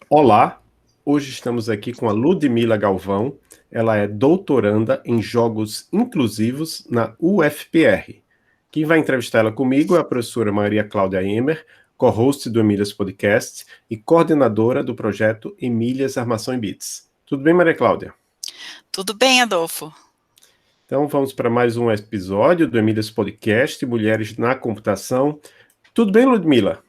Olá, hoje estamos aqui com a Ludmila Galvão. Ela é doutoranda em Jogos Inclusivos na UFPR. Quem vai entrevistar ela comigo é a professora Maria Cláudia Emer, co-host do Emílias Podcast e coordenadora do projeto Emílias Armação em Bits. Tudo bem, Maria Cláudia? Tudo bem, Adolfo? Então vamos para mais um episódio do Emílias Podcast, Mulheres na Computação. Tudo bem, Ludmila?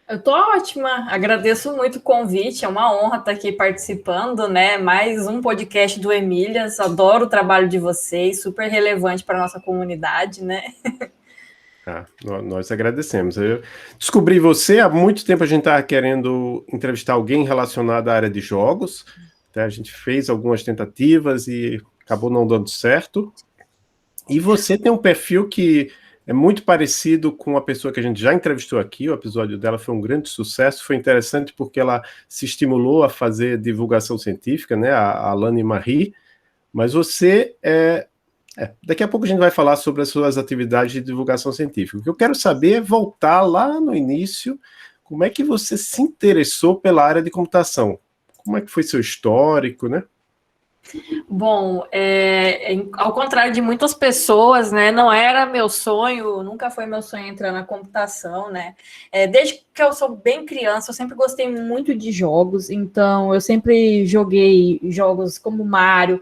Eu tô ótima, agradeço muito o convite, é uma honra estar aqui participando, né? Mais um podcast do Emílias, adoro o trabalho de vocês, super relevante para a nossa comunidade, né? Nós agradecemos. Eu descobri você, há muito tempo a gente estava querendo entrevistar alguém relacionado à área de jogos, tá? A gente fez algumas tentativas e acabou não dando certo. E você tem um perfil que é muito parecido com a pessoa que a gente já entrevistou aqui, o episódio dela foi um grande sucesso, foi interessante porque ela se estimulou a fazer divulgação científica, né, a Alane Marie, mas você daqui a pouco a gente vai falar sobre as suas atividades de divulgação científica. O que eu quero saber é voltar lá no início, como é que você se interessou pela área de computação? Como é que foi seu histórico, né? Bom, ao contrário de muitas pessoas, né, não era meu sonho, nunca foi meu sonho entrar na computação, né? Desde que eu sou bem criança, eu sempre gostei muito de jogos, então eu sempre joguei jogos como Mario,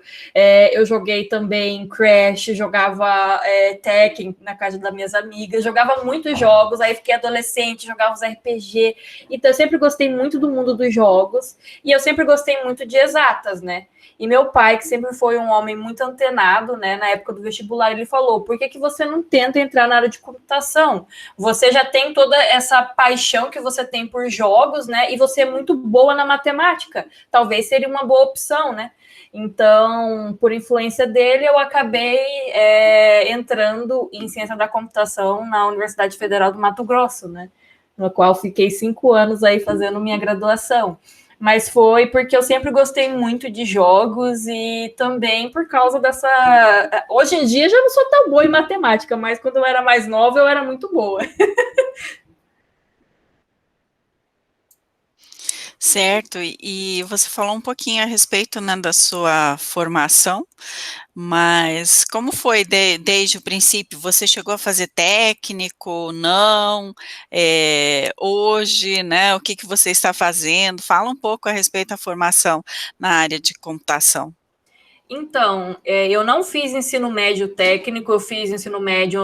eu joguei também Crash, jogava Tekken na casa das minhas amigas, jogava muitos jogos, aí fiquei adolescente, jogava os RPG, então eu sempre gostei muito do mundo dos jogos, e eu sempre gostei muito de exatas, né? E meu pai, que sempre foi um homem muito antenado, né, na época do vestibular, ele falou: por que você não tenta entrar na área de computação? Você já tem toda essa paixão que você tem por jogos, né, e você é muito boa na matemática. Talvez seria uma boa opção, né? Então, por influência dele, eu acabei entrando em ciência da computação na Universidade Federal do Mato Grosso, né? No qual fiquei 5 anos aí fazendo minha graduação. Mas foi porque eu sempre gostei muito de jogos e também por causa dessa. Hoje em dia já não sou tão boa em matemática, mas quando eu era mais nova eu era muito boa. Certo, e você falou um pouquinho a respeito, né, da sua formação, mas como foi desde o princípio? Você chegou a fazer técnico? Não? Hoje, né, o que você está fazendo? Fala um pouco a respeito da formação na área de computação. Então, eu não fiz ensino médio técnico, eu fiz ensino médio.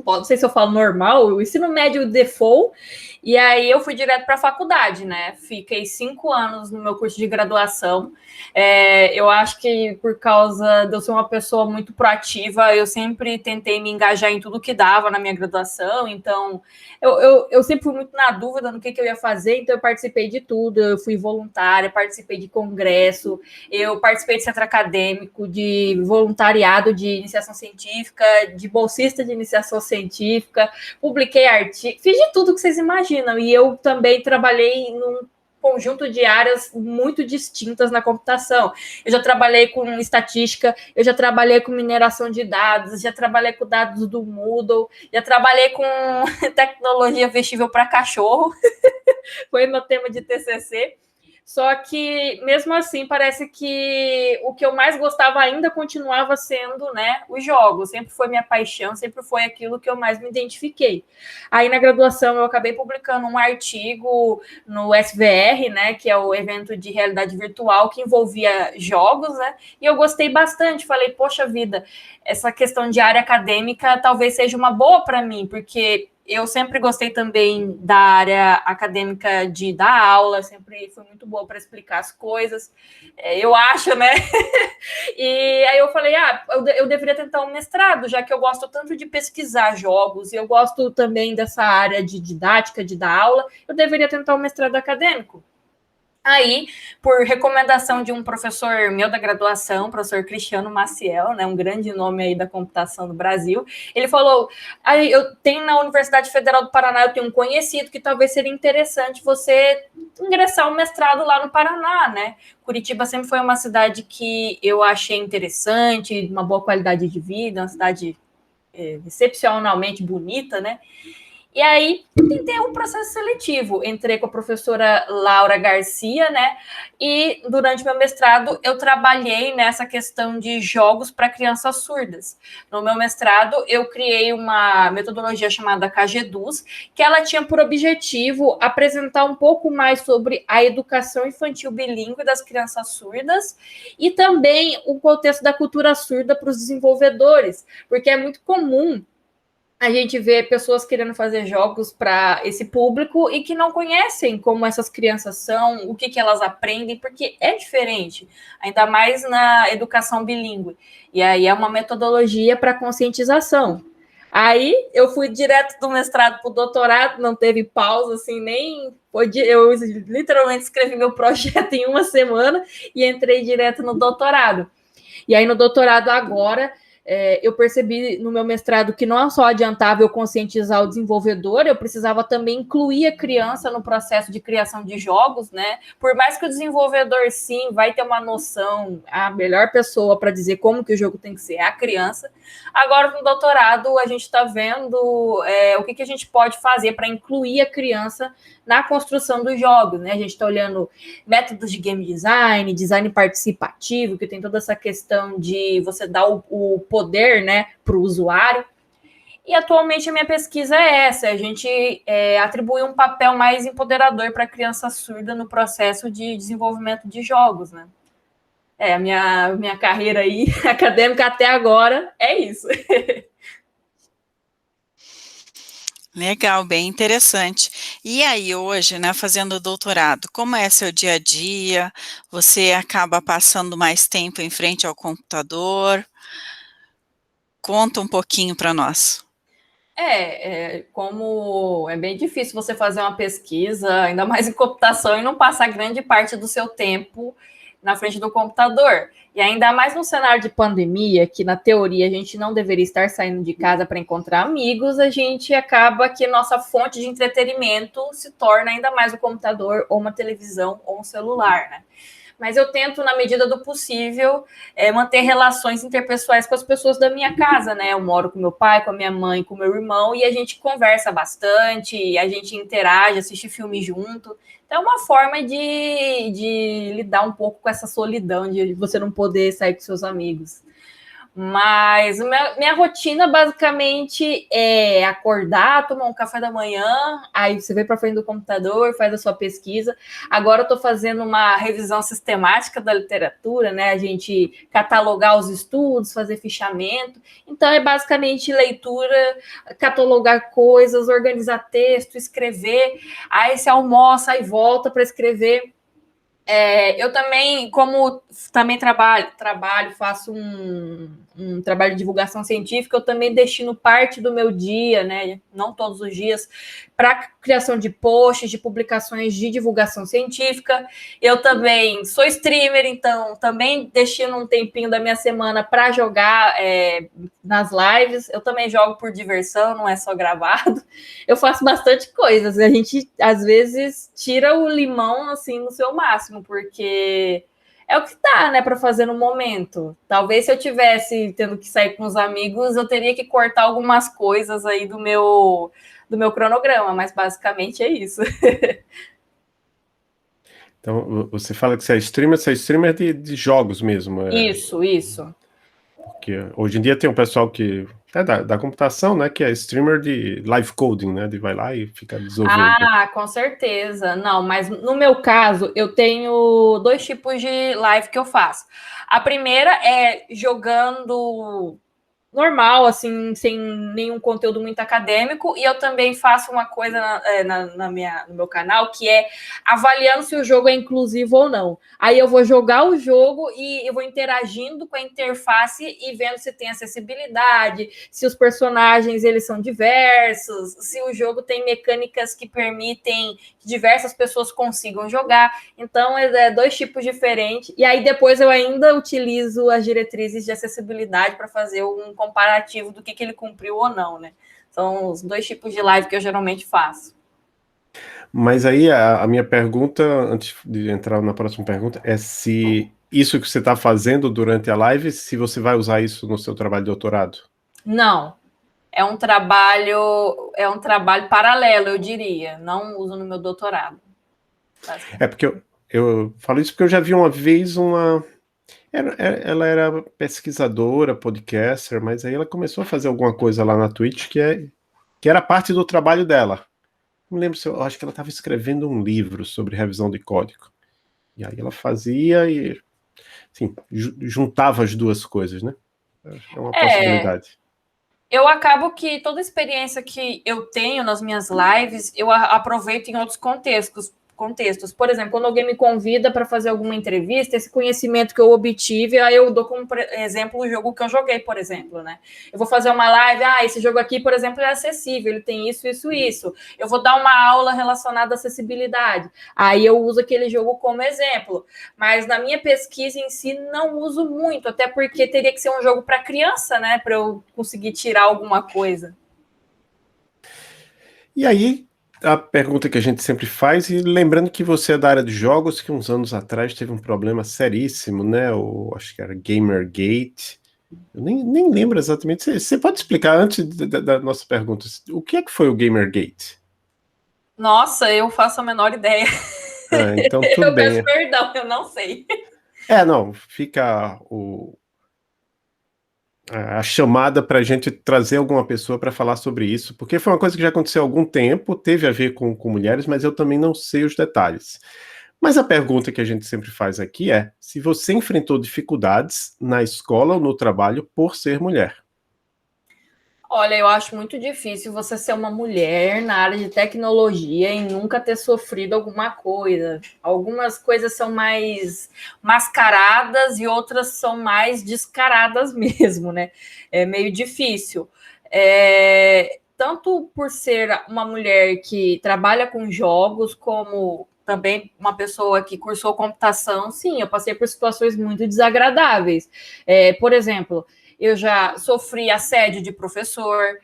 Não sei se eu falo normal, o ensino médio default, e aí eu fui direto para a faculdade, né? Fiquei 5 anos no meu curso de graduação. Eu acho que por causa de eu ser uma pessoa muito proativa, eu sempre tentei me engajar em tudo que dava na minha graduação, então eu sempre fui muito na dúvida no que eu ia fazer, então eu participei de tudo, eu fui voluntária, participei de congresso, eu participei de centro acadêmico, de voluntariado de iniciação científica, de bolsista de iniciação científica, publiquei artigos, fiz de tudo que vocês imaginam. E eu também trabalhei num conjunto de áreas muito distintas na computação. Eu já trabalhei com estatística, eu já trabalhei com mineração de dados, já trabalhei com dados do Moodle, já trabalhei com tecnologia vestível para cachorro, foi meu tema de TCC. Só que, mesmo assim, parece que o que eu mais gostava ainda continuava sendo, né, os jogos. Sempre foi minha paixão, sempre foi aquilo que eu mais me identifiquei. Aí, na graduação, eu acabei publicando um artigo no SVR, né, que é o evento de realidade virtual que envolvia jogos, né, e eu gostei bastante. Falei, poxa vida, essa questão de área acadêmica talvez seja uma boa para mim, porque eu sempre gostei também da área acadêmica de dar aula, sempre fui muito boa para explicar as coisas, eu acho, né? E aí eu falei, eu deveria tentar um mestrado, já que eu gosto tanto de pesquisar jogos, e eu gosto também dessa área de didática, de dar aula, eu deveria tentar um mestrado acadêmico. Aí, por recomendação de um professor meu da graduação, professor Cristiano Maciel, né, um grande nome aí da computação do Brasil, ele falou, eu tenho na Universidade Federal do Paraná, eu tenho um conhecido que talvez seria interessante você ingressar um mestrado lá no Paraná, né? Curitiba sempre foi uma cidade que eu achei interessante, uma boa qualidade de vida, uma cidade excepcionalmente bonita, né? E aí, tentei um processo seletivo. Entrei com a professora Laura Garcia, né? E durante meu mestrado, eu trabalhei nessa questão de jogos para crianças surdas. No meu mestrado, eu criei uma metodologia chamada KGDUS, que ela tinha por objetivo apresentar um pouco mais sobre a educação infantil bilíngue das crianças surdas e também o contexto da cultura surda para os desenvolvedores, porque é muito comum a gente vê pessoas querendo fazer jogos para esse público e que não conhecem como essas crianças são, o que, que elas aprendem, porque é diferente, ainda mais na educação bilíngue. E aí é uma metodologia para conscientização. Aí eu fui direto do mestrado para o doutorado, não teve pausa, assim, nem. Eu literalmente escrevi meu projeto em uma semana e entrei direto no doutorado. E aí, no doutorado agora, eu percebi no meu mestrado que não só adiantava eu conscientizar o desenvolvedor, eu precisava também incluir a criança no processo de criação de jogos, né? Por mais que o desenvolvedor, sim, vai ter uma noção, a melhor pessoa para dizer como que o jogo tem que ser é a criança. Agora, no doutorado, a gente está vendo o que a gente pode fazer para incluir a criança na construção dos jogos, né? A gente está olhando métodos de game design, design participativo, que tem toda essa questão de você dar o poder, né, para o usuário. E atualmente a minha pesquisa é essa: a gente atribui um papel mais empoderador para a criança surda no processo de desenvolvimento de jogos, né? A minha carreira aí acadêmica até agora é isso. Legal, bem interessante. E aí, hoje, né, fazendo doutorado, como é seu dia a dia? Você acaba passando mais tempo em frente ao computador? Conta um pouquinho para nós. Como é bem difícil você fazer uma pesquisa, ainda mais em computação, e não passar grande parte do seu tempo na frente do computador. E ainda mais no cenário de pandemia, que na teoria a gente não deveria estar saindo de casa para encontrar amigos, a gente acaba que nossa fonte de entretenimento se torna ainda mais o computador, ou uma televisão, ou um celular, né? Mas eu tento, na medida do possível, manter relações interpessoais com as pessoas da minha casa, né? Eu moro com meu pai, com a minha mãe, com meu irmão, e a gente conversa bastante, a gente interage, assiste filme junto. Então, é uma forma de lidar um pouco com essa solidão, de você não poder sair com seus amigos. Mas minha rotina basicamente é acordar, tomar um café da manhã, aí você vem para frente do computador, faz a sua pesquisa. Agora eu estou fazendo uma revisão sistemática da literatura, né? A gente catalogar os estudos, fazer fichamento. Então é basicamente leitura, catalogar coisas, organizar texto, escrever. Aí você almoça e volta para escrever. Eu também, como também trabalho, faço um trabalho de divulgação científica, eu também destino parte do meu dia, né, não todos os dias, para criação de posts, de publicações de divulgação científica. Eu também sou streamer, então também destino um tempinho da minha semana para jogar nas lives. Eu também jogo por diversão, não é só gravado. Eu faço bastante coisas. A gente, às vezes, tira o limão, assim, no seu máximo, porque é o que dá, né, para fazer no momento. Talvez se eu tivesse tendo que sair com os amigos, eu teria que cortar algumas coisas aí do meu cronograma, mas basicamente é isso. Então, você fala que você é streamer de jogos mesmo. Isso. Porque hoje em dia tem um pessoal que da computação, né, que é streamer de live coding, né, de vai lá e fica desenvolvendo. Com certeza. Não, mas no meu caso, eu tenho 2 tipos de live que eu faço. A primeira é jogando normal, assim, sem nenhum conteúdo muito acadêmico, e eu também faço uma coisa no meu canal, que é avaliando se o jogo é inclusivo ou não. Aí eu vou jogar o jogo e eu vou interagindo com a interface e vendo se tem acessibilidade, se os personagens eles são diversos, se o jogo tem mecânicas que permitem que diversas pessoas consigam jogar. Então, 2 tipos diferentes. E aí depois eu ainda utilizo as diretrizes de acessibilidade para fazer um comparativo do que ele cumpriu ou não, né? São os 2 tipos de live que eu geralmente faço. Mas aí a minha pergunta, antes de entrar na próxima pergunta, é se isso que você está fazendo durante a live, se você vai usar isso no seu trabalho de doutorado. Não. é um trabalho paralelo, eu diria. Não uso no meu doutorado. Porque eu falo isso porque eu já vi uma vez ela era pesquisadora, podcaster, mas aí ela começou a fazer alguma coisa lá na Twitch que era parte do trabalho dela. Não lembro se eu acho que ela estava escrevendo um livro sobre revisão de código. E aí ela fazia e, assim, juntava as duas coisas, né? É uma possibilidade. Eu acabo que toda experiência que eu tenho nas minhas lives, eu aproveito em outros contextos. Por exemplo, quando alguém me convida para fazer alguma entrevista, esse conhecimento que eu obtive, aí eu dou como exemplo o jogo que eu joguei, por exemplo, né? Eu vou fazer uma live, esse jogo aqui, por exemplo, é acessível, ele tem isso, isso, isso. Eu vou dar uma aula relacionada à acessibilidade. Aí eu uso aquele jogo como exemplo. Mas na minha pesquisa em si, não uso muito, até porque teria que ser um jogo para criança, né? Para eu conseguir tirar alguma coisa. E aí, a pergunta que a gente sempre faz, e lembrando que você é da área de jogos, que uns anos atrás teve um problema seríssimo, né? Acho que era Gamergate. Eu nem lembro exatamente. Você pode explicar, antes da nossa pergunta, o que é que foi o Gamergate? Nossa, eu faço a menor ideia. Então tudo Eu bem. peço perdão, eu não sei. Não, fica a chamada para a gente trazer alguma pessoa para falar sobre isso, porque foi uma coisa que já aconteceu há algum tempo, teve a ver com mulheres, mas eu também não sei os detalhes. Mas a pergunta que a gente sempre faz aqui é se você enfrentou dificuldades na escola ou no trabalho por ser mulher. Olha, eu acho muito difícil você ser uma mulher na área de tecnologia e nunca ter sofrido alguma coisa. Algumas coisas são mais mascaradas e outras são mais descaradas mesmo, né? É meio difícil. Tanto por ser uma mulher que trabalha com jogos, como também uma pessoa que cursou computação, sim, eu passei por situações muito desagradáveis. Por exemplo, eu já sofri assédio de professor.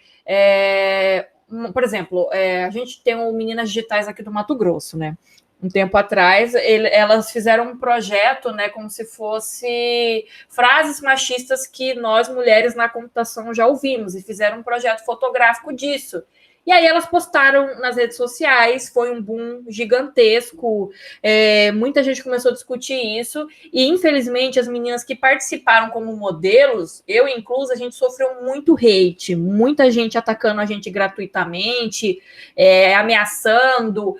Por exemplo, a gente tem o Meninas Digitais aqui do Mato Grosso, né? Um tempo atrás, elas fizeram um projeto, né, como se fosse frases machistas que nós, mulheres na computação, já ouvimos, e fizeram um projeto fotográfico disso. E aí elas postaram nas redes sociais, foi um boom gigantesco, muita gente começou a discutir isso, e infelizmente as meninas que participaram como modelos, eu inclusa, a gente sofreu muito hate, muita gente atacando a gente gratuitamente, ameaçando,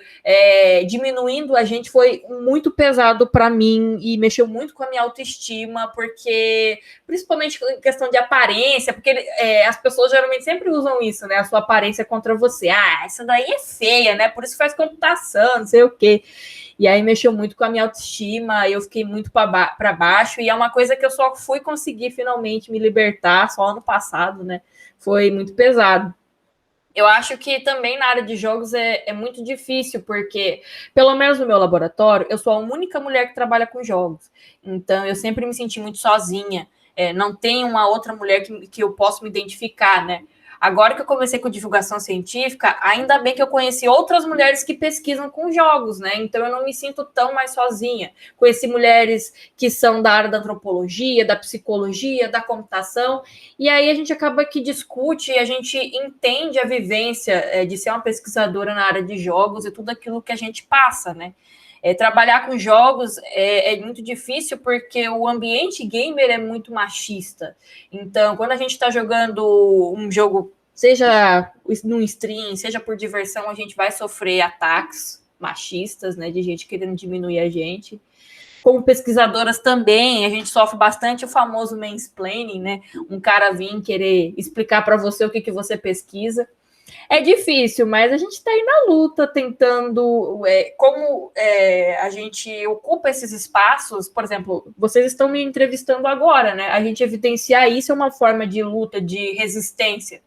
diminuindo a gente, foi muito pesado para mim, e mexeu muito com a minha autoestima, porque, principalmente em questão de aparência, porque as pessoas geralmente sempre usam isso, né, a sua aparência contra você. Essa daí é feia, né? Por isso faz computação, não sei o quê. E aí mexeu muito com a minha autoestima, eu fiquei muito para baixo, e é uma coisa que eu só fui conseguir finalmente me libertar só ano passado, né? Foi muito pesado. Eu acho que também na área de jogos é muito difícil, porque, pelo menos no meu laboratório, eu sou a única mulher que trabalha com jogos. Então, eu sempre me senti muito sozinha. Não tem uma outra mulher que eu possa me identificar, né? Agora que eu comecei com divulgação científica, ainda bem que eu conheci outras mulheres que pesquisam com jogos, né? Então eu não me sinto tão mais sozinha. Conheci mulheres que são da área da antropologia, da psicologia, da computação, e aí a gente acaba que discute e a gente entende a vivência de ser uma pesquisadora na área de jogos e tudo aquilo que a gente passa, né? Trabalhar com jogos é muito difícil porque o ambiente gamer é muito machista. Então, quando a gente está jogando um jogo, seja num stream, seja por diversão, a gente vai sofrer ataques machistas, né, de gente querendo diminuir a gente. Como pesquisadoras também, a gente sofre bastante o famoso mansplaining, né? Um cara vir querer explicar para você o que você pesquisa. É difícil, mas a gente está aí na luta, tentando como a gente ocupa esses espaços. Por exemplo, vocês estão me entrevistando agora, né? A gente evidenciar isso é uma forma de luta, de resistência.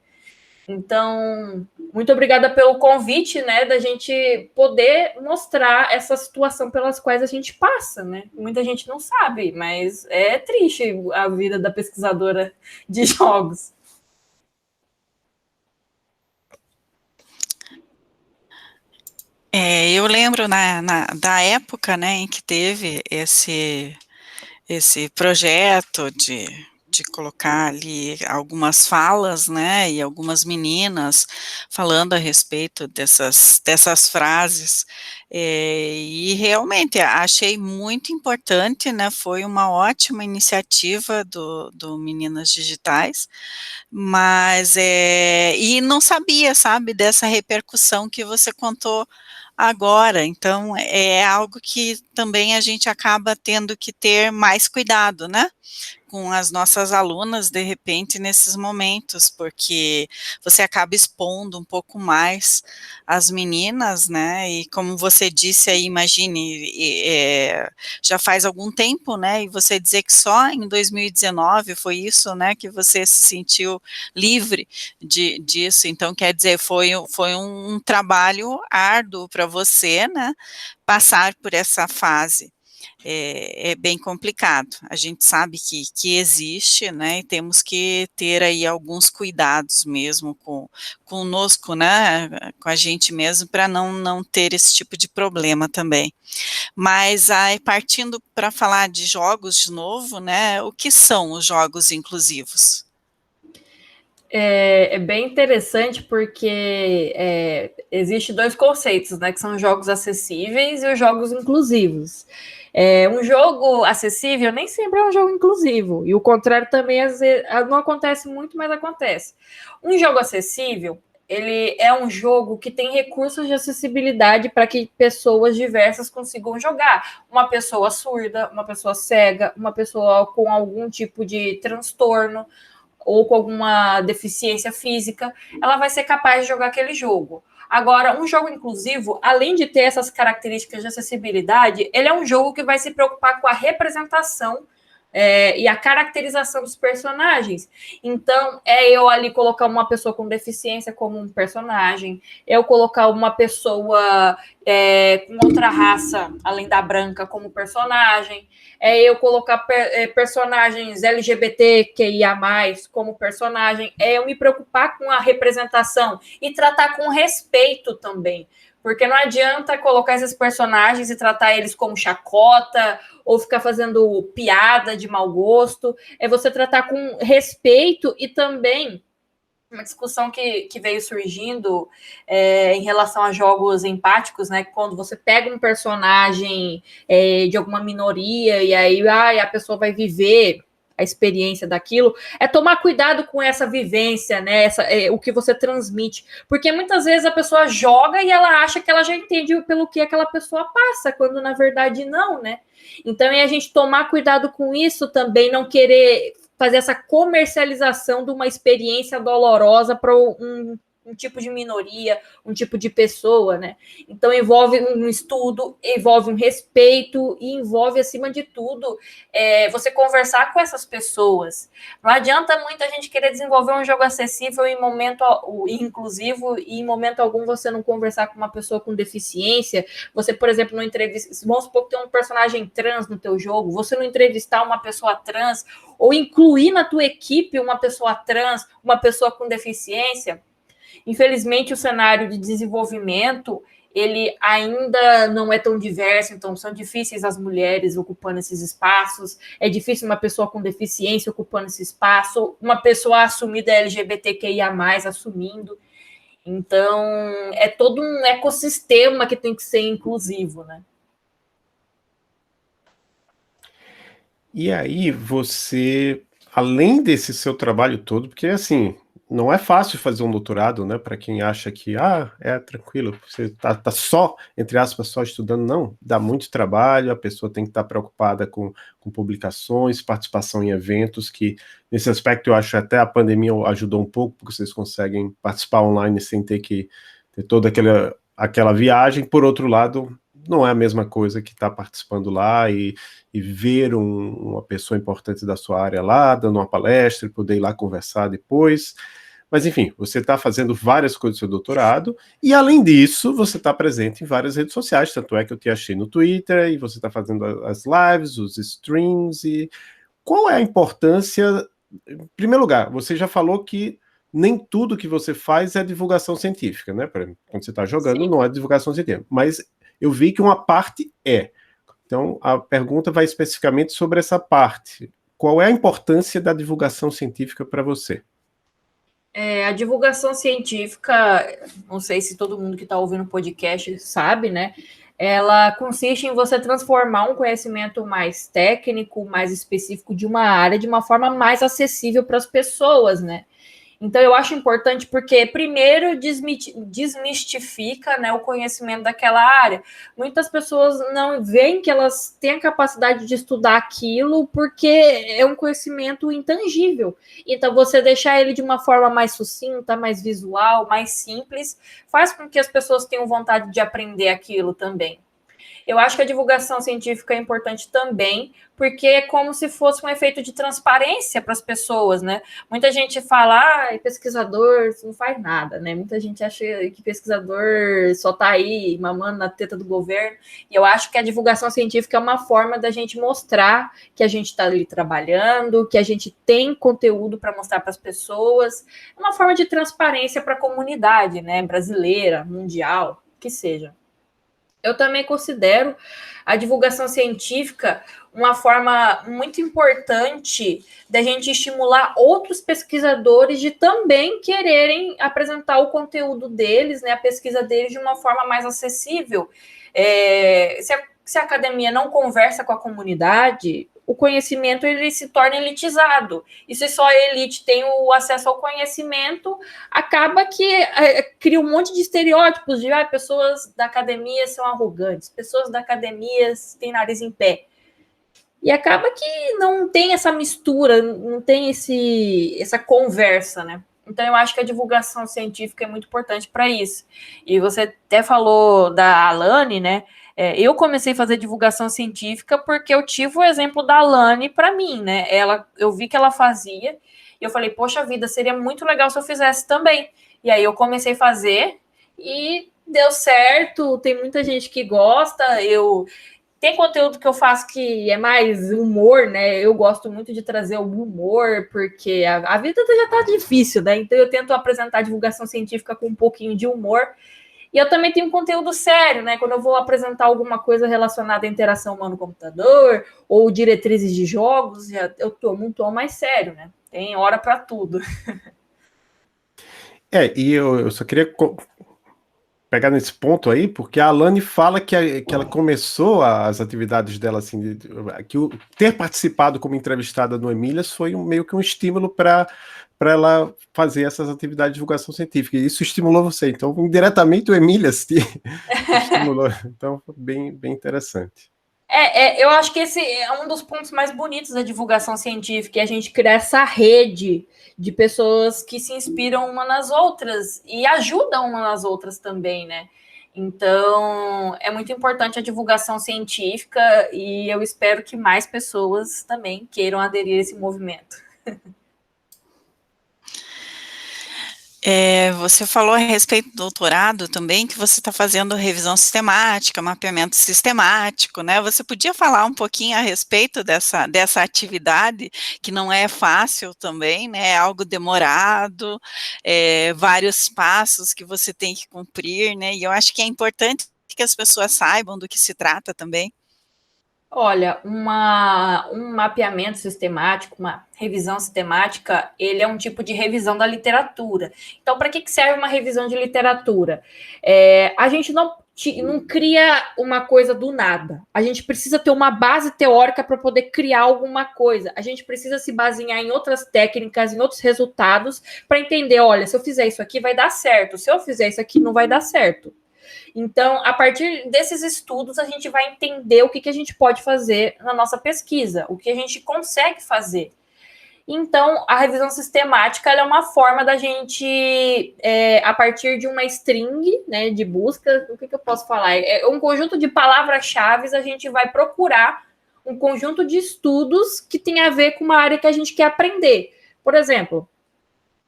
Então, muito obrigada pelo convite, né, da gente poder mostrar essa situação pelas quais a gente passa, né? Muita gente não sabe, mas é triste a vida da pesquisadora de jogos. Eu lembro da época, né, em que teve esse projeto de colocar ali algumas falas, né, e algumas meninas falando a respeito dessas frases, e realmente achei muito importante, né, foi uma ótima iniciativa do Meninas Digitais, mas, e não sabia, sabe, dessa repercussão que você contou agora, então é algo que também a gente acaba tendo que ter mais cuidado, né, com as nossas alunas, de repente, nesses momentos, porque você acaba expondo um pouco mais as meninas, né, e como você disse aí, imagine, já faz algum tempo, né, e você dizer que só em 2019 foi isso, né, que você se sentiu livre disso, então quer dizer, foi um trabalho árduo para você, né, passar por essa fase. É bem complicado. A gente sabe que existe, né, e temos que ter aí alguns cuidados mesmo conosco, né, com a gente mesmo, para não ter esse tipo de problema também. Mas aí partindo para falar de jogos de novo, né, o que são os jogos inclusivos? É bem interessante porque existe dois conceitos, né, que são os jogos acessíveis e os jogos inclusivos. Um jogo acessível nem sempre é um jogo inclusivo, e o contrário também às vezes, não acontece muito, mas acontece. Um jogo acessível, ele é um jogo que tem recursos de acessibilidade para que pessoas diversas consigam jogar. Uma pessoa surda, uma pessoa cega, uma pessoa com algum tipo de transtorno, ou com alguma deficiência física, ela vai ser capaz de jogar aquele jogo. Agora, um jogo inclusivo, além de ter essas características de acessibilidade, ele é um jogo que vai se preocupar com a representação e a caracterização dos personagens. Então, eu ali colocar uma pessoa com deficiência como um personagem, eu colocar uma pessoa com outra raça, além da branca, como personagem, eu colocar personagens LGBTQIA+, como personagem, eu me preocupar com a representação e tratar com respeito também. Porque não adianta colocar esses personagens e tratar eles como chacota ou ficar fazendo piada de mau gosto. É você tratar com respeito e também uma discussão que veio surgindo em relação a jogos empáticos, né? Quando você pega um personagem de alguma minoria e aí a pessoa vai viver a experiência daquilo, é tomar cuidado com essa vivência, né? O que você transmite. Porque muitas vezes a pessoa joga e ela acha que ela já entende pelo que aquela pessoa passa, quando na verdade não, né? Então é a gente tomar cuidado com isso também, não querer fazer essa comercialização de uma experiência dolorosa para um tipo de minoria, um tipo de pessoa, né? Então envolve um estudo, envolve um respeito e envolve, acima de tudo, você conversar com essas pessoas. Não adianta muita gente querer desenvolver um jogo acessível em momento inclusivo e em momento algum você não conversar com uma pessoa com deficiência. Você, por exemplo, não entrevista, vamos supor que tem um personagem trans no teu jogo, você não entrevistar uma pessoa trans ou incluir na tua equipe uma pessoa trans, uma pessoa com deficiência. Infelizmente, o cenário de desenvolvimento, ele ainda não é tão diverso, então são difíceis as mulheres ocupando esses espaços, é difícil uma pessoa com deficiência ocupando esse espaço, uma pessoa assumida LGBTQIA+, assumindo. Então, é todo um ecossistema que tem que ser inclusivo, né? E aí você, além desse seu trabalho todo, porque assim, não é fácil fazer um doutorado, né, para quem acha que, é tranquilo, você tá só, entre aspas, só estudando, não, dá muito trabalho, a pessoa tem que estar preocupada com publicações, participação em eventos, que nesse aspecto eu acho até a pandemia ajudou um pouco, porque vocês conseguem participar online sem ter que ter toda aquela viagem. Por outro lado, não é a mesma coisa que estar participando lá e ver uma pessoa importante da sua área lá, dando uma palestra, e poder ir lá conversar depois. Mas, enfim, você está fazendo várias coisas do seu doutorado, e, além disso, você está presente em várias redes sociais, tanto é que eu te achei no Twitter, e você está fazendo as lives, os streams, e qual é a importância... Em primeiro lugar, você já falou que nem tudo que você faz é divulgação científica, né? Quando você está jogando, Sim. não é divulgação científica, mas eu vi que uma parte é. Então, a pergunta vai especificamente sobre essa parte. qual é a importância da divulgação científica para você? A divulgação científica, não sei se todo mundo que está ouvindo o podcast sabe, né? Ela consiste em você transformar um conhecimento mais técnico, mais específico de uma área, de uma forma mais acessível para as pessoas, né? Então, eu acho importante porque, primeiro, desmistifica, né, o conhecimento daquela área. Muitas pessoas não veem que elas têm a capacidade de estudar aquilo porque é um conhecimento intangível. Então, você deixar ele de uma forma mais sucinta, mais visual, mais simples, faz com que as pessoas tenham vontade de aprender aquilo também. Eu acho que a divulgação científica é importante também, porque é como se fosse um efeito de transparência para as pessoas, né? Muita gente fala, pesquisador não faz nada, né? Muita gente acha que pesquisador só está aí mamando na teta do governo, e eu acho que a divulgação científica é uma forma da gente mostrar que a gente está ali trabalhando, que a gente tem conteúdo para mostrar para as pessoas, é uma forma de transparência para a comunidade, né? Brasileira, mundial, que seja. Eu também considero a divulgação científica uma forma muito importante da gente estimular outros pesquisadores de também quererem apresentar o conteúdo deles, né, a pesquisa deles de uma forma mais acessível. Se a academia não conversa com a comunidade, o conhecimento ele se torna elitizado. E se só a elite tem o acesso ao conhecimento, acaba que cria um monte de estereótipos de pessoas da academia são arrogantes, pessoas da academia têm nariz em pé. E acaba que não tem essa mistura, não tem essa conversa, né? Então, eu acho que a divulgação científica é muito importante para isso. E você até falou da Alane, né? Eu comecei a fazer divulgação científica porque eu tive o exemplo da Alane para mim, né? Eu vi que ela fazia e eu falei, poxa vida, seria muito legal se eu fizesse também. E aí eu comecei a fazer e deu certo, tem muita gente que gosta, tem conteúdo que eu faço que é mais humor, né? Eu gosto muito de trazer o humor, porque a vida já tá difícil, né? Então eu tento apresentar a divulgação científica com um pouquinho de humor. E eu também tenho conteúdo sério, né? Quando eu vou apresentar alguma coisa relacionada à interação humano-computador ou diretrizes de jogos, eu tomo um tom mais sério, né? Tem hora para tudo. E eu só queria pegar nesse ponto aí, porque a Alane fala que ela começou as atividades dela, assim, que ter participado como entrevistada no Emílias foi meio que um estímulo para ela fazer essas atividades de divulgação científica. E isso estimulou você. Então, indiretamente, o Emílias te estimulou. Então, foi bem interessante. Eu acho que esse é um dos pontos mais bonitos da divulgação científica, é a gente criar essa rede de pessoas que se inspiram uma nas outras e ajudam uma nas outras também, né? Então, é muito importante a divulgação científica e eu espero que mais pessoas também queiram aderir a esse movimento. Você falou a respeito do doutorado também, que você está fazendo revisão sistemática, mapeamento sistemático, né? Você podia falar um pouquinho a respeito dessa atividade, que não é fácil também, né? É algo demorado, vários passos que você tem que cumprir, né? E eu acho que é importante que as pessoas saibam do que se trata também. Olha, um mapeamento sistemático, uma revisão sistemática, ele é um tipo de revisão da literatura. Então, para que serve uma revisão de literatura? A gente não cria uma coisa do nada. A gente precisa ter uma base teórica para poder criar alguma coisa. A gente precisa se basear em outras técnicas, em outros resultados, para entender, olha, se eu fizer isso aqui vai dar certo, se eu fizer isso aqui não vai dar certo. Então, a partir desses estudos, a gente vai entender o que a gente pode fazer na nossa pesquisa, o que a gente consegue fazer. Então, a revisão sistemática é uma forma da gente, a partir de uma string, né, de busca, o que eu posso falar? É um conjunto de palavras-chave, a gente vai procurar um conjunto de estudos que tem a ver com uma área que a gente quer aprender. Por exemplo,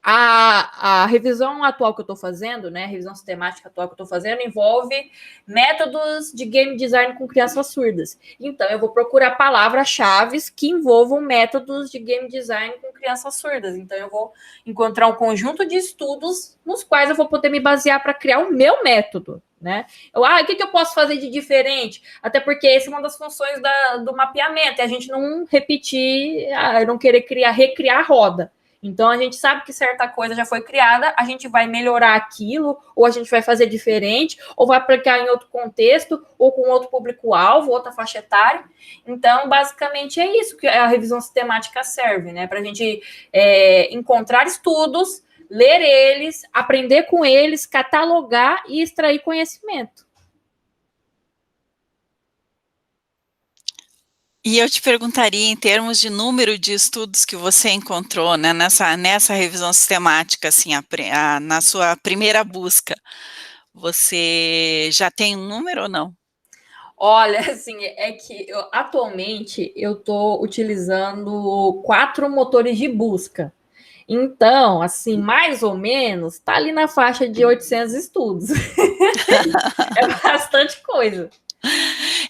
a revisão atual que eu estou fazendo, né, a revisão sistemática atual que eu estou fazendo, envolve métodos de game design com crianças surdas. Então, eu vou procurar palavras-chave que envolvam métodos de game design com crianças surdas. Então, eu vou encontrar um conjunto de estudos nos quais eu vou poder me basear para criar o meu método. né? O que eu posso fazer de diferente? Até porque essa é uma das funções do mapeamento, é a gente não repetir, não querer recriar a roda. Então, a gente sabe que certa coisa já foi criada, a gente vai melhorar aquilo, ou a gente vai fazer diferente, ou vai aplicar em outro contexto, ou com outro público-alvo, outra faixa etária. Então, basicamente, é isso que a revisão sistemática serve, né? Para a gente encontrar estudos, ler eles, aprender com eles, catalogar e extrair conhecimento. E eu te perguntaria, em termos de número de estudos que você encontrou, né, nessa revisão sistemática, assim, na sua primeira busca, você já tem um número ou não? Olha, assim, é que atualmente eu estou utilizando 4 motores de busca. Então, assim, mais ou menos, está ali na faixa de 800 estudos. É bastante coisa.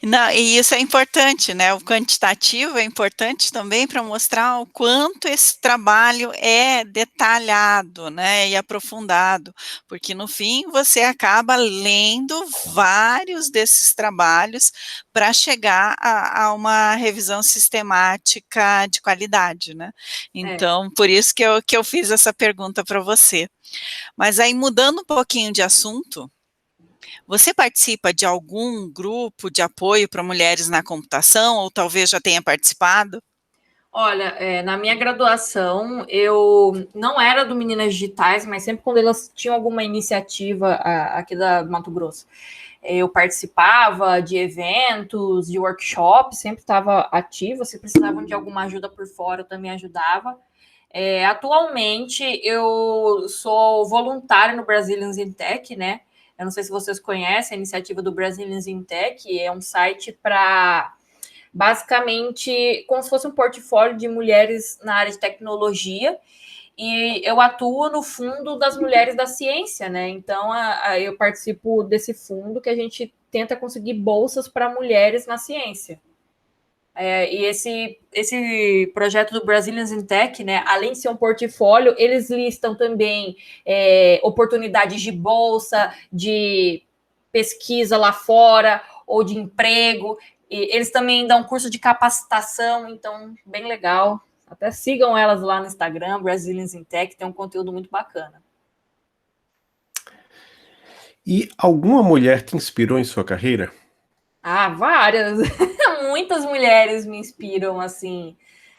Não, e isso é importante, né? O quantitativo é importante também para mostrar o quanto esse trabalho é detalhado, né, e aprofundado, porque no fim você acaba lendo vários desses trabalhos para chegar a uma revisão sistemática de qualidade, né? Então, por isso que eu fiz essa pergunta para você. Mas aí, mudando um pouquinho de assunto, você participa de algum grupo de apoio para mulheres na computação, ou talvez já tenha participado? Olha, na minha graduação, eu não era do Meninas Digitais, mas sempre quando elas tinham alguma iniciativa aqui da Mato Grosso, eu participava de eventos, de workshops, sempre estava ativa. Se precisavam de alguma ajuda por fora, eu também ajudava. Atualmente, eu sou voluntária no Brazilians in Tech, né? Eu não sei se vocês conhecem a iniciativa do Brazilians in Tech, é um site para, basicamente, como se fosse um portfólio de mulheres na área de tecnologia, e eu atuo no fundo das mulheres da ciência, né? Então, eu participo desse fundo que a gente tenta conseguir bolsas para mulheres na ciência. E esse projeto do Brazilians in Tech, né, além de ser um portfólio, eles listam também oportunidades de bolsa, de pesquisa lá fora, ou de emprego. E eles também dão curso de capacitação, então, bem legal. Até sigam elas lá no Instagram, Brazilians in Tech, tem um conteúdo muito bacana. E alguma mulher te inspirou em sua carreira? Várias. Muitas mulheres me inspiram, assim.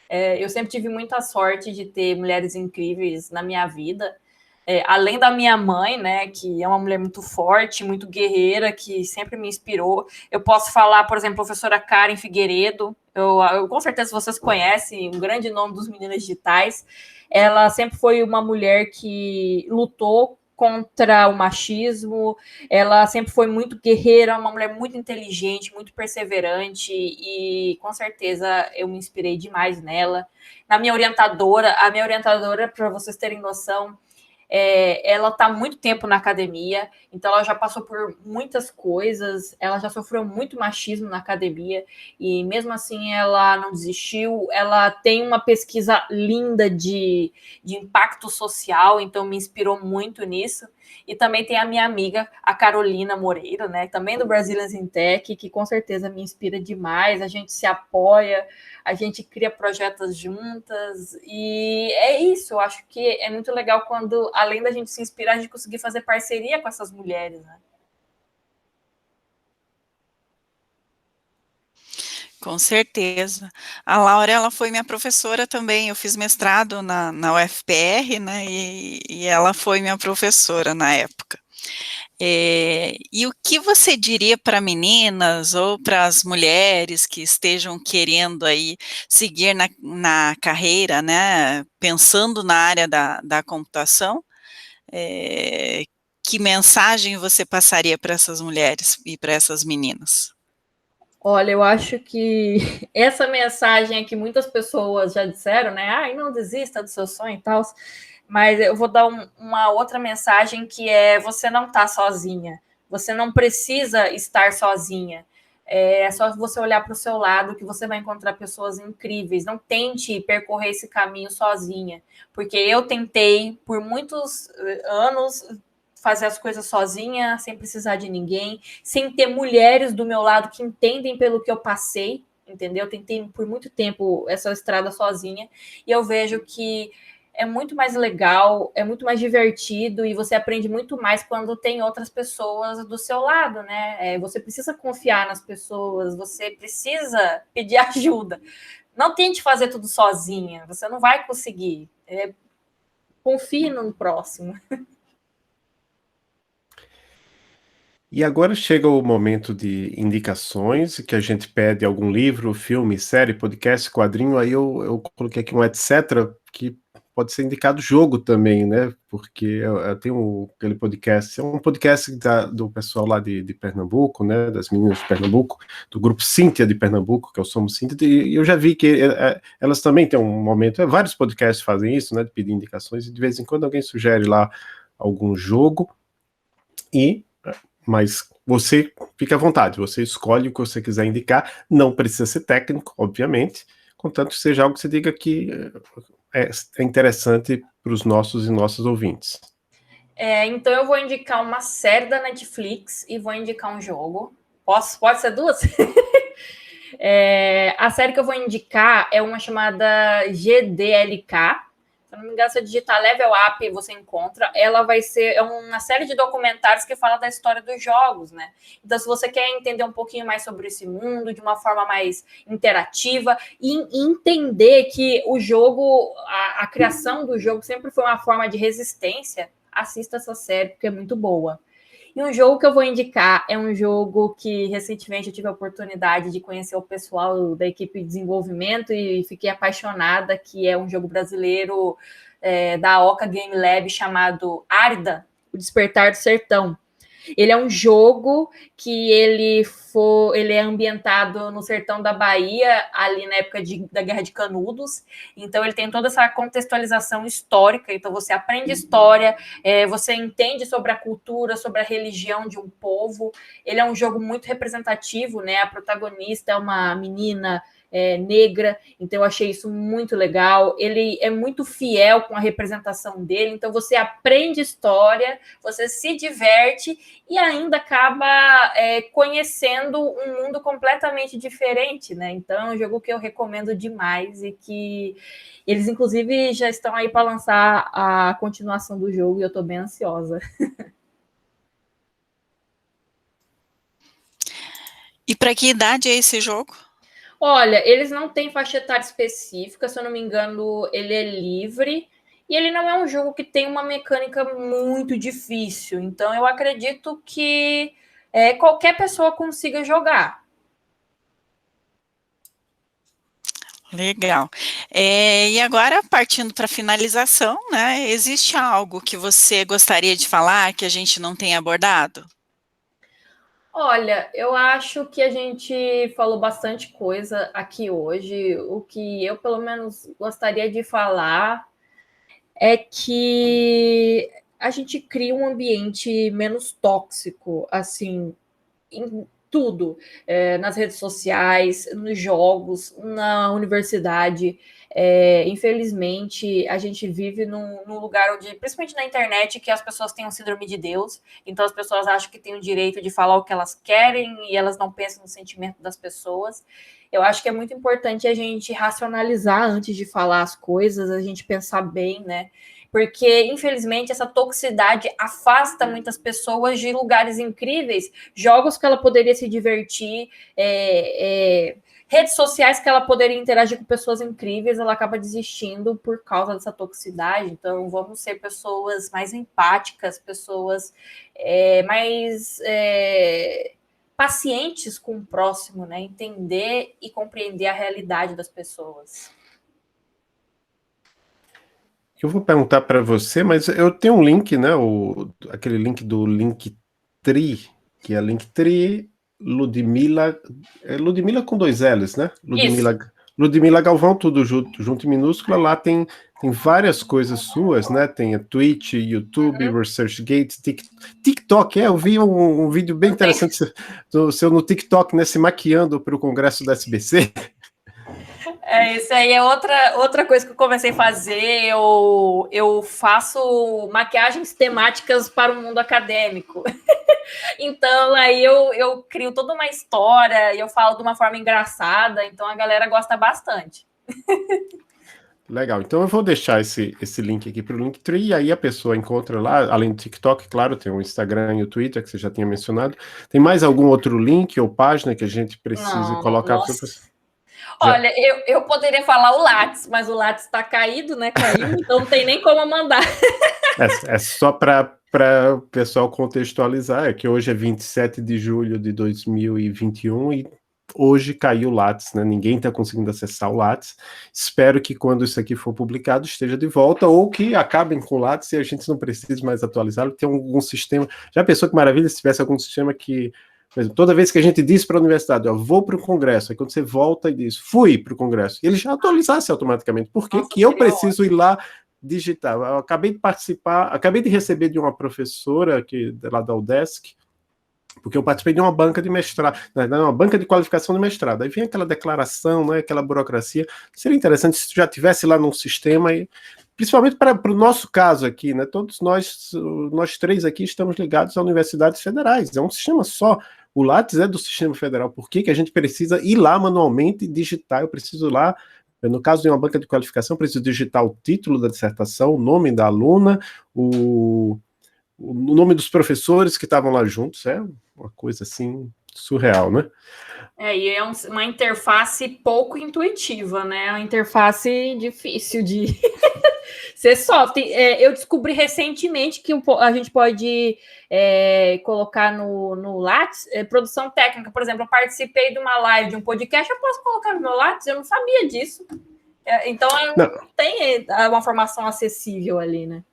Eu sempre tive muita sorte de ter mulheres incríveis na minha vida. Além da minha mãe, né, que é uma mulher muito forte, muito guerreira, que sempre me inspirou. Eu posso falar, por exemplo, a professora Karen Figueiredo. Eu com certeza vocês conhecem, um grande nome dos Meninas Digitais. Ela sempre foi uma mulher que lutou contra o machismo, ela sempre foi muito guerreira, uma mulher muito inteligente, muito perseverante, e com certeza eu me inspirei demais nela. A minha orientadora, para vocês terem noção, ela está há muito tempo na academia, então ela já passou por muitas coisas, ela já sofreu muito machismo na academia, e mesmo assim ela não desistiu. Ela tem uma pesquisa linda de impacto social, então me inspirou muito nisso. E também tem a minha amiga, a Carolina Moreira, né, também do Brazilians in Tech, que com certeza me inspira demais. A gente se apoia, a gente cria projetos juntas, e é isso. Eu acho que é muito legal quando, além da gente se inspirar, a gente conseguir fazer parceria com essas mulheres, né? Com certeza. A Laura, ela foi minha professora também. Eu fiz mestrado na UFPR, né? E ela foi minha professora na época. E o que você diria para meninas ou para as mulheres que estejam querendo aí seguir na carreira, né? Pensando na área da computação? Que mensagem você passaria para essas mulheres e para essas meninas? Olha, eu acho que essa mensagem é que muitas pessoas já disseram, né? Não desista do seu sonho e tal. Mas eu vou dar uma outra mensagem, que é: você não está sozinha. Você não precisa estar sozinha. É só você olhar para o seu lado que você vai encontrar pessoas incríveis. Não tente percorrer esse caminho sozinha. Porque eu tentei por muitos anos, fazer as coisas sozinha, sem precisar de ninguém, sem ter mulheres do meu lado que entendem pelo que eu passei, entendeu? Eu tentei por muito tempo essa estrada sozinha, e eu vejo que é muito mais legal, é muito mais divertido, e você aprende muito mais quando tem outras pessoas do seu lado, né? Você precisa confiar nas pessoas, você precisa pedir ajuda. Não tente fazer tudo sozinha, você não vai conseguir. Confie no próximo. E agora chega o momento de indicações, que a gente pede algum livro, filme, série, podcast, quadrinho, aí eu coloquei aqui um etc, que pode ser indicado jogo também, né? Porque eu tenho aquele podcast, é um podcast do pessoal lá de Pernambuco, né? Das meninas de Pernambuco, do grupo Cíntia de Pernambuco, que é o Somos Cíntia, e eu já vi que elas também têm um momento, vários podcasts fazem isso, né? De pedir indicações, e de vez em quando alguém sugere lá algum jogo, mas você fica à vontade, você escolhe o que você quiser indicar, não precisa ser técnico, obviamente, contanto que seja algo que você diga que é interessante para os nossos e nossas ouvintes. Então eu vou indicar uma série da Netflix e vou indicar um jogo. Pode ser duas? A série que eu vou indicar é uma chamada GDLK. Se eu não me engano, se eu digitar Level Up, você encontra. Ela vai ser uma série de documentários que fala da história dos jogos, né? Então, se você quer entender um pouquinho mais sobre esse mundo, de uma forma mais interativa, e entender que o jogo, a criação do jogo sempre foi uma forma de resistência, assista essa série, porque é muito boa. E um jogo que eu vou indicar é um jogo que recentemente eu tive a oportunidade de conhecer o pessoal da equipe de desenvolvimento e fiquei apaixonada, que é um jogo brasileiro da Oca Game Lab chamado Arda, O Despertar do Sertão. Ele é um jogo que ele é ambientado no sertão da Bahia, ali na época da Guerra de Canudos. Então, ele tem toda essa contextualização histórica. Então, você aprende história, você entende sobre a cultura, sobre a religião de um povo. Ele é um jogo muito representativo, né? A protagonista é uma menina negra, então eu achei isso muito legal. Ele é muito fiel com a representação dele, então você aprende história, você se diverte e ainda acaba conhecendo um mundo completamente diferente, né? Então é um jogo que eu recomendo demais e que eles, inclusive, já estão aí para lançar a continuação do jogo e eu estou bem ansiosa. E para que idade é esse jogo? Olha, eles não têm faixa etária específica, se eu não me engano, ele é livre, e ele não é um jogo que tem uma mecânica muito difícil, então eu acredito que qualquer pessoa consiga jogar. Legal. E agora, partindo para a finalização, né? Existe algo que você gostaria de falar que a gente não tenha abordado? Olha, eu acho que a gente falou bastante coisa aqui hoje. O que eu, pelo menos, gostaria de falar é que a gente cria um ambiente menos tóxico, assim, em tudo, nas redes sociais, nos jogos, na universidade. Infelizmente, a gente vive num lugar onde, principalmente na internet, que as pessoas têm um síndrome de Deus, então as pessoas acham que têm o direito de falar o que elas querem e elas não pensam no sentimento das pessoas. Eu acho que é muito importante a gente racionalizar antes de falar as coisas, a gente pensar bem, né? Porque, infelizmente, essa toxicidade afasta muitas pessoas de lugares incríveis, jogos que ela poderia se divertir, redes sociais que ela poderia interagir com pessoas incríveis, ela acaba desistindo por causa dessa toxicidade. Então, vamos ser pessoas mais empáticas, pessoas mais pacientes com o próximo, né? Entender e compreender a realidade das pessoas. Eu vou perguntar para você, mas eu tenho um link, né? Aquele link do Linktree, que é Linktree Ludmila. Ludmila com 2 L's, né? Ludmila Galvão, tudo junto em minúscula. Lá tem várias coisas suas, né? Tem a Twitch, YouTube, ResearchGate, TikTok. Eu vi um vídeo bem interessante do seu no TikTok, né? Se maquiando para o congresso da SBC. Isso aí é outra coisa que eu comecei a fazer. Eu faço maquiagens temáticas para o mundo acadêmico. Então, aí eu crio toda uma história e eu falo de uma forma engraçada. Então, a galera gosta bastante. Legal, então eu vou deixar esse link aqui para o Linktree, e aí a pessoa encontra lá, além do TikTok, claro, tem o Instagram e o Twitter, que você já tinha mencionado. Tem mais algum outro link ou página que a gente precise colocar? Olha, eu poderia falar o Lattes, mas o Lattes está caído, né? Caiu, então não tem nem como mandar. É só para o pessoal contextualizar, é que hoje é 27 de julho de 2021 e hoje caiu o Lattes, né? Ninguém está conseguindo acessar o Lattes. Espero que quando isso aqui for publicado esteja de volta, ou que acabem com o Lattes e a gente não precise mais atualizá-lo. Tem algum sistema. Já pensou que maravilha se tivesse algum sistema que, por exemplo, toda vez que a gente diz para a universidade, ó, vou para o congresso, aí quando você volta e diz, fui para o congresso, ele já atualizasse automaticamente. Por que que eu preciso ir lá digitar? Eu acabei de participar, acabei de receber de uma professora lá da UDESC, porque eu participei de uma banca de mestrado, uma banca de qualificação de mestrado. Aí vem aquela declaração, né, aquela burocracia. Seria interessante se já tivesse lá num sistema, e, principalmente para o nosso caso aqui, né? Todos nós três aqui estamos ligados a universidades federais. É um sistema só. O Lattes é do sistema federal. Por que a gente precisa ir lá manualmente e digitar? Eu preciso ir lá. No caso de uma banca de qualificação, eu preciso digitar o título da dissertação, o nome da aluna, o nome dos professores que estavam lá juntos. É uma coisa assim surreal, né? E é uma interface pouco intuitiva, né? É uma interface difícil de ser soft. Eu descobri recentemente que a gente pode colocar no Lattes produção técnica. Por exemplo, eu participei de uma live de um podcast, eu posso colocar no meu Lattes? Eu não sabia disso. Então, não tem uma formação acessível ali, né?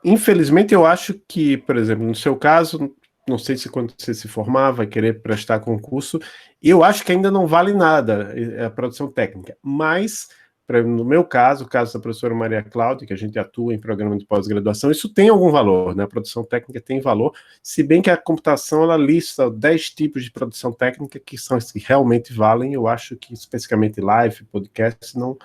Infelizmente eu acho que, por exemplo, no seu caso, não sei se quando você se formar vai querer prestar concurso, eu acho que ainda não vale nada a produção técnica, mas no meu caso, o caso da professora Maria Cláudia, que a gente atua em programa de pós-graduação, isso tem algum valor, né? A produção técnica tem valor, se bem que a computação ela lista 10 tipos de produção técnica que são as que realmente valem. Eu acho que especificamente live, podcast, não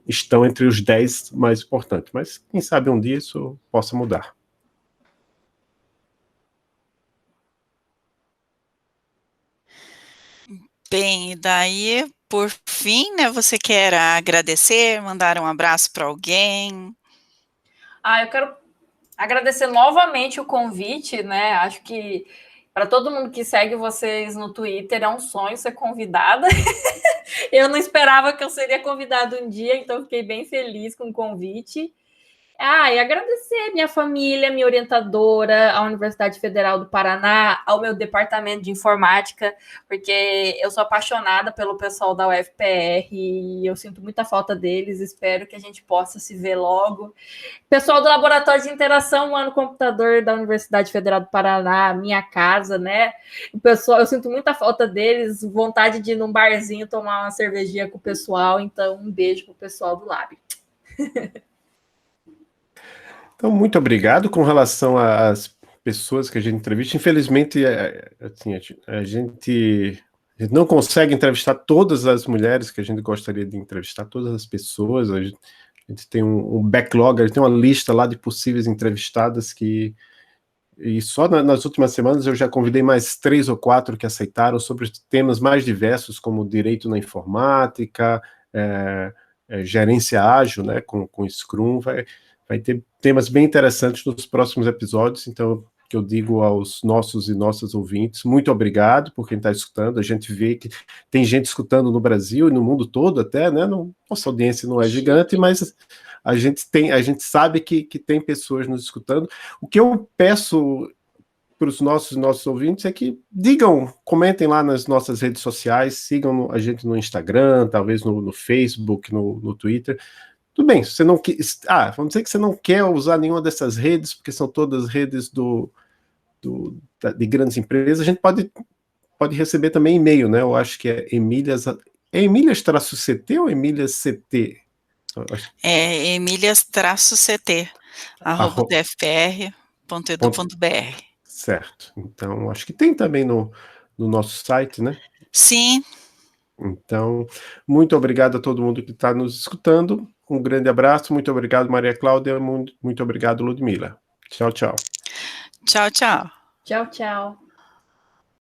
estão entre os 10 mais importantes, mas quem sabe um dia isso possa mudar. Bem, e daí, por fim, né, você quer agradecer, mandar um abraço para alguém? Eu quero agradecer novamente o convite, né? Acho que para todo mundo que segue vocês no Twitter é um sonho ser convidada. Eu não esperava que eu seria convidada um dia, então fiquei bem feliz com o convite. E agradecer minha família, minha orientadora, a Universidade Federal do Paraná, ao meu departamento de informática, porque eu sou apaixonada pelo pessoal da UFPR e eu sinto muita falta deles, espero que a gente possa se ver logo. Pessoal do Laboratório de Interação Humano Computador da Universidade Federal do Paraná, minha casa, né? O pessoal, eu sinto muita falta deles, vontade de ir num barzinho tomar uma cervejinha com o pessoal, então um beijo pro pessoal do Lab. Então, muito obrigado. Com relação às pessoas que a gente entrevista, infelizmente, assim, a gente não consegue entrevistar todas as mulheres que a gente gostaria de entrevistar, todas as pessoas. A gente tem um backlog, a gente tem uma lista lá de possíveis entrevistadas e só nas últimas semanas eu já convidei mais 3 ou 4 que aceitaram sobre temas mais diversos, como direito na informática, gerência ágil, né, com Scrum. Vai ter temas bem interessantes nos próximos episódios, então que eu digo aos nossos e nossas ouvintes, muito obrigado por quem está escutando. A gente vê que tem gente escutando no Brasil e no mundo todo até, né? Nossa audiência não é gigante, mas a gente sabe que tem pessoas nos escutando. O que eu peço para os nossos ouvintes é que comentem lá nas nossas redes sociais, sigam a gente no Instagram, talvez no Facebook, no Twitter. Tudo bem, se você não quer. Vamos dizer que você não quer usar nenhuma dessas redes, porque são todas redes de grandes empresas, a gente pode receber também e-mail, né? Eu acho que é Emílias-CT ou Emílias-CT? É Emílias-CT, @dfpr.edu.br. Certo. Então, acho que tem também no nosso site, né? Sim. Então, muito obrigado a todo mundo que está nos escutando. Um grande abraço, muito obrigado, Maria Cláudia, muito obrigado, Ludmila. Tchau, tchau. Tchau, tchau. Tchau, tchau.